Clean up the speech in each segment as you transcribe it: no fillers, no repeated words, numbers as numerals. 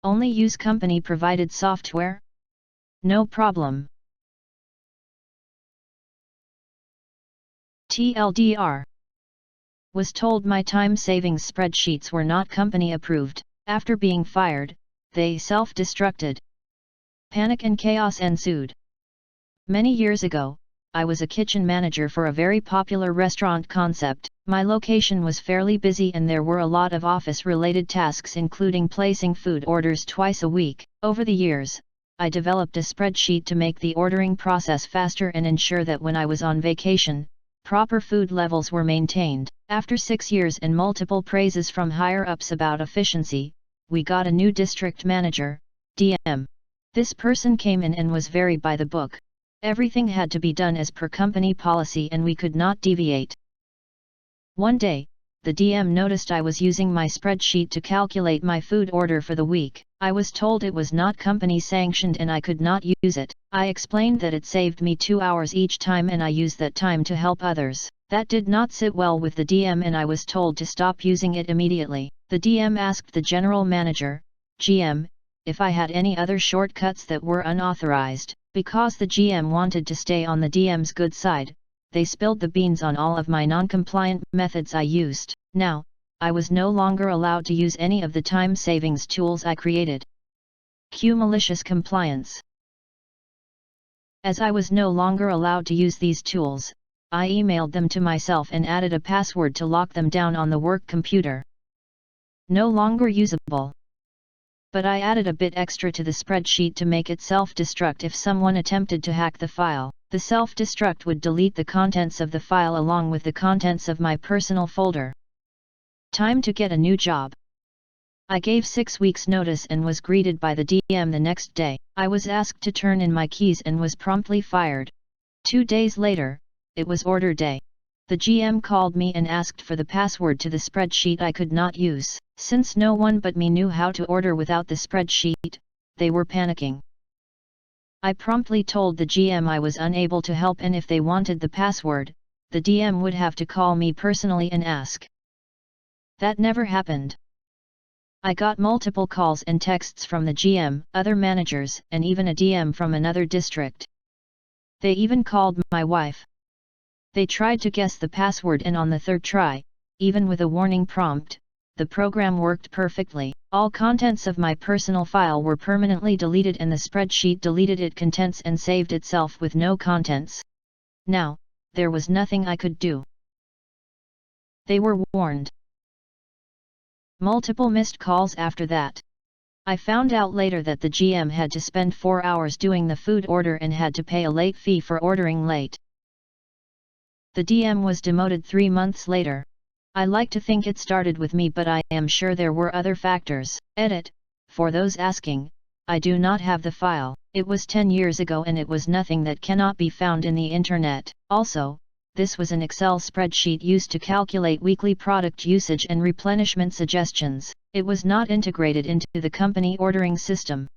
Only use company-provided software? No problem. TLDR. Was told my time savings spreadsheets were not company approved. After being fired, they self-destructed. Panic and chaos ensued. Many years ago, I was a kitchen manager for a very popular restaurant concept. My location was fairly busy and there were a lot of office-related tasks including placing food orders twice a week. Over the years, I developed a spreadsheet to make the ordering process faster and ensure that when I was on vacation, proper food levels were maintained. After 6 years and multiple praises from higher-ups about efficiency, we got a new district manager, DM. This person came in and was very by the book. Everything had to be done as per company policy and we could not deviate. One day, the DM noticed I was using my spreadsheet to calculate my food order for the week. I was told it was not company sanctioned and I could not use it. I explained that it saved me 2 hours each time and I used that time to help others. That did not sit well with the DM and I was told to stop using it immediately. The DM asked the general manager, GM, if I had any other shortcuts that were unauthorized. Because the GM wanted to stay on the DM's good side, they spilled the beans on all of my non-compliant methods I used. Now, I was no longer allowed to use any of the time savings tools I created. Cue malicious compliance. As I was no longer allowed to use these tools, I emailed them to myself and added a password to lock them down on the work computer. No longer usable. But I added a bit extra to the spreadsheet to make it self-destruct if someone attempted to hack the file. The self-destruct would delete the contents of the file along with the contents of my personal folder. Time to get a new job. I gave 6 weeks notice and was greeted by the DM the next day. I was asked to turn in my keys and was promptly fired. 2 days later, it was order day. The GM called me and asked for the password to the spreadsheet I could not use. Since no one but me knew how to order without the spreadsheet, they were panicking. I promptly told the GM I was unable to help and if they wanted the password, the DM would have to call me personally and ask. That never happened. I got multiple calls and texts from the GM, other managers, and even a DM from another district. They even called my wife. They tried to guess the password and on the third try, even with a warning prompt, the program worked perfectly. All contents of my personal file were permanently deleted and the spreadsheet deleted its contents and saved itself with no contents. Now, there was nothing I could do. They were warned. Multiple missed calls after that. I found out later that the GM had to spend 4 hours doing the food order and had to pay a late fee for ordering late. The DM was demoted 3 months later. I like to think it started with me, but I am sure there were other factors. Edit, for those asking, I do not have the file. It was 10 years ago and it was nothing that cannot be found in the internet. Also, this was an Excel spreadsheet used to calculate weekly product usage and replenishment suggestions. It was not integrated into the company ordering system.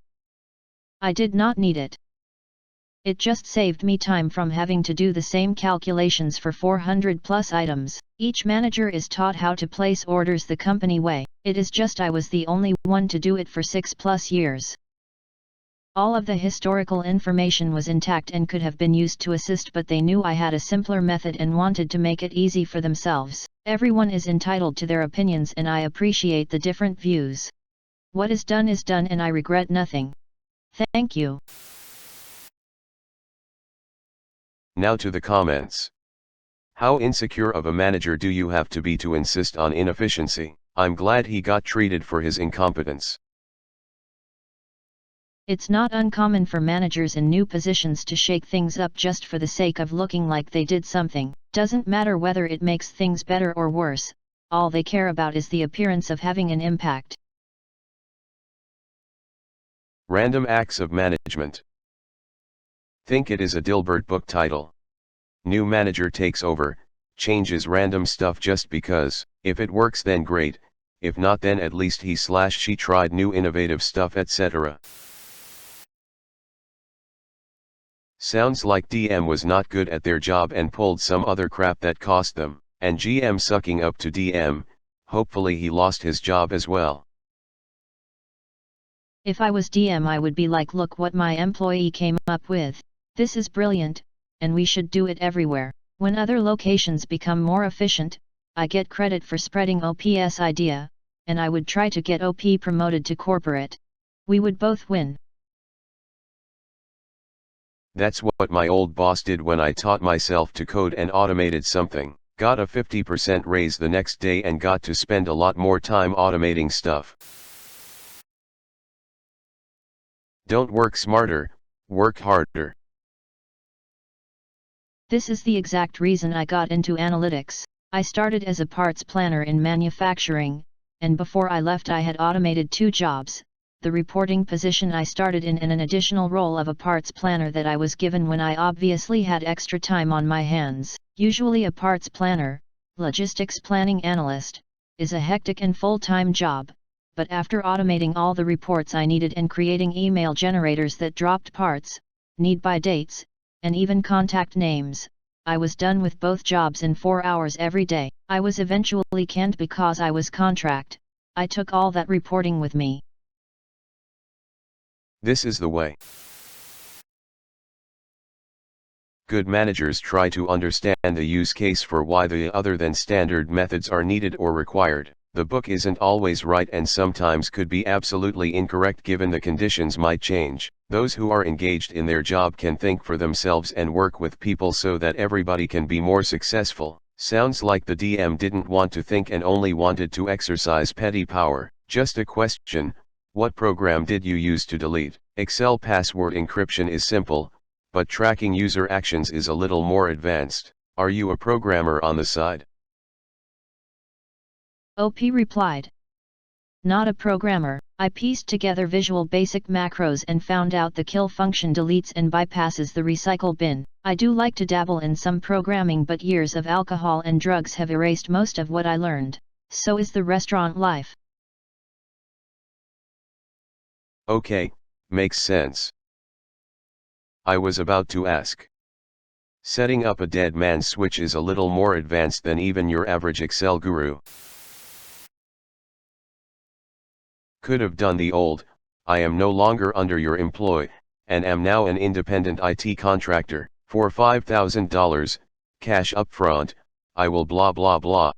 I did not need it. It just saved me time from having to do the same calculations for 400 plus items. Each manager is taught how to place orders the company way. It is just I was the only one to do it for 6 plus years. All of the historical information was intact and could have been used to assist, but they knew I had a simpler method and wanted to make it easy for themselves. Everyone is entitled to their opinions and I appreciate the different views. What is done and I regret nothing. Thank you. Now to the comments. How insecure of a manager do you have to be to insist on inefficiency? I'm glad he got treated for his incompetence. It's not uncommon for managers in new positions to shake things up just for the sake of looking like they did something. Doesn't matter whether it makes things better or worse, all they care about is the appearance of having an impact. Random acts of management. Think it is a Dilbert book title. New manager takes over, changes random stuff just because. If it works then great, if not then at least he/she tried new innovative stuff etc. Sounds like DM was not good at their job and pulled some other crap that cost them, and GM sucking up to DM, hopefully he lost his job as well. If I was DM, I would be like, look what my employee came up with. This is brilliant, and we should do it everywhere. When other locations become more efficient, I get credit for spreading OP's idea, and I would try to get OP promoted to corporate. We would both win. That's what my old boss did when I taught myself to code and automated something. Got a 50% raise the next day and got to spend a lot more time automating stuff. Don't work smarter, work harder. This is the exact reason I got into analytics. I started as a parts planner in manufacturing, and before I left I had automated 2 jobs. The reporting position I started in and an additional role of a parts planner that I was given when I obviously had extra time on my hands. Usually a parts planner, logistics planning analyst, is a hectic and full-time job, but after automating all the reports I needed and creating email generators that dropped parts, need by dates, and even contact names, I was done with both jobs in 4 hours every day. I was eventually canned because I was contract. I took all that reporting with me. This is the way. Good managers try to understand the use case for why the other than standard methods are needed or required. The book isn't always right and sometimes could be absolutely incorrect given the conditions might change. Those who are engaged in their job can think for themselves and work with people so that everybody can be more successful. Sounds like the DM didn't want to think and only wanted to exercise petty power. Just a question, what program did you use to delete? Excel password encryption is simple, but tracking user actions is a little more advanced. Are you a programmer on the side? OP replied. Not a programmer. I pieced together Visual Basic macros and found out the kill function deletes and bypasses the recycle bin. I do like to dabble in some programming, but years of alcohol and drugs have erased most of what I learned. So is the restaurant life. Okay, makes sense. I was about to ask. Setting up a dead man switch is a little more advanced than even your average Excel guru. Could have done the old, I am no longer under your employ, and am now an independent IT contractor. For $5,000, cash upfront, I will blah blah blah.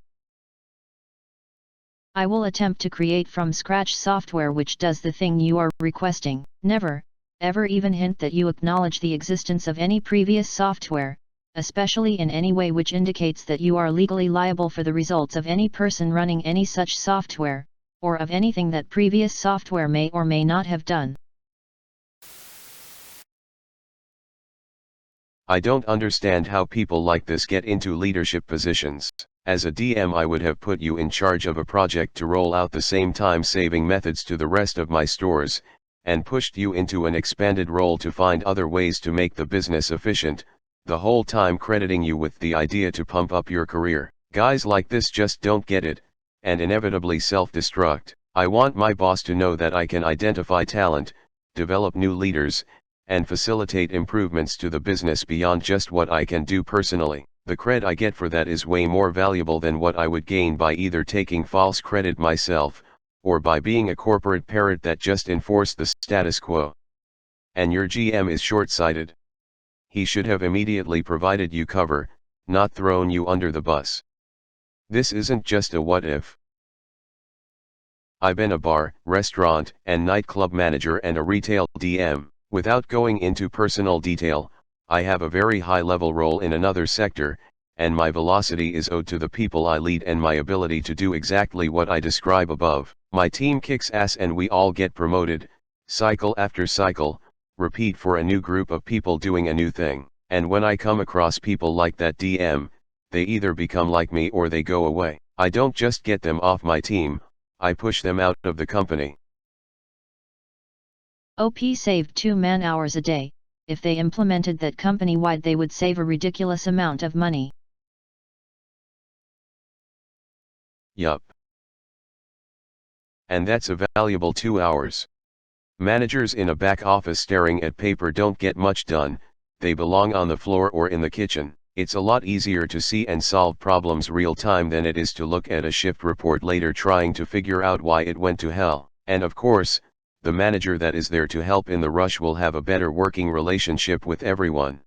I will attempt to create from scratch software which does the thing you are requesting. Never, ever even hint that you acknowledge the existence of any previous software, especially in any way which indicates that you are legally liable for the results of any person running any such software, or of anything that previous software may or may not have done. I don't understand how people like this get into leadership positions. As a DM, I would have put you in charge of a project to roll out the same time-saving methods to the rest of my stores, and pushed you into an expanded role to find other ways to make the business efficient, the whole time crediting you with the idea to pump up your career. Guys like this just don't get it, and inevitably self-destruct. I want my boss to know that I can identify talent, develop new leaders, and facilitate improvements to the business beyond just what I can do personally. The cred I get for that is way more valuable than what I would gain by either taking false credit myself, or by being a corporate parrot that just enforced the status quo. And your GM is short-sighted. He should have immediately provided you cover, not thrown you under the bus. This isn't just a what if. I've been a bar, restaurant, and nightclub manager and a retail DM. Without going into personal detail, I have a very high-level role in another sector, and my velocity is owed to the people I lead and my ability to do exactly what I describe above. My team kicks ass and we all get promoted, cycle after cycle, repeat for a new group of people doing a new thing. And when I come across people like that DM, they either become like me or they go away. I don't just get them off my team, I push them out of the company. OP saved 2 man-hours a day. If they implemented that company-wide, they would save a ridiculous amount of money. Yup. And that's a valuable 2 hours. Managers in a back office staring at paper don't get much done, they belong on the floor or in the kitchen. It's a lot easier to see and solve problems real time than it is to look at a shift report later trying to figure out why it went to hell. And of course, the manager that is there to help in the rush will have a better working relationship with everyone.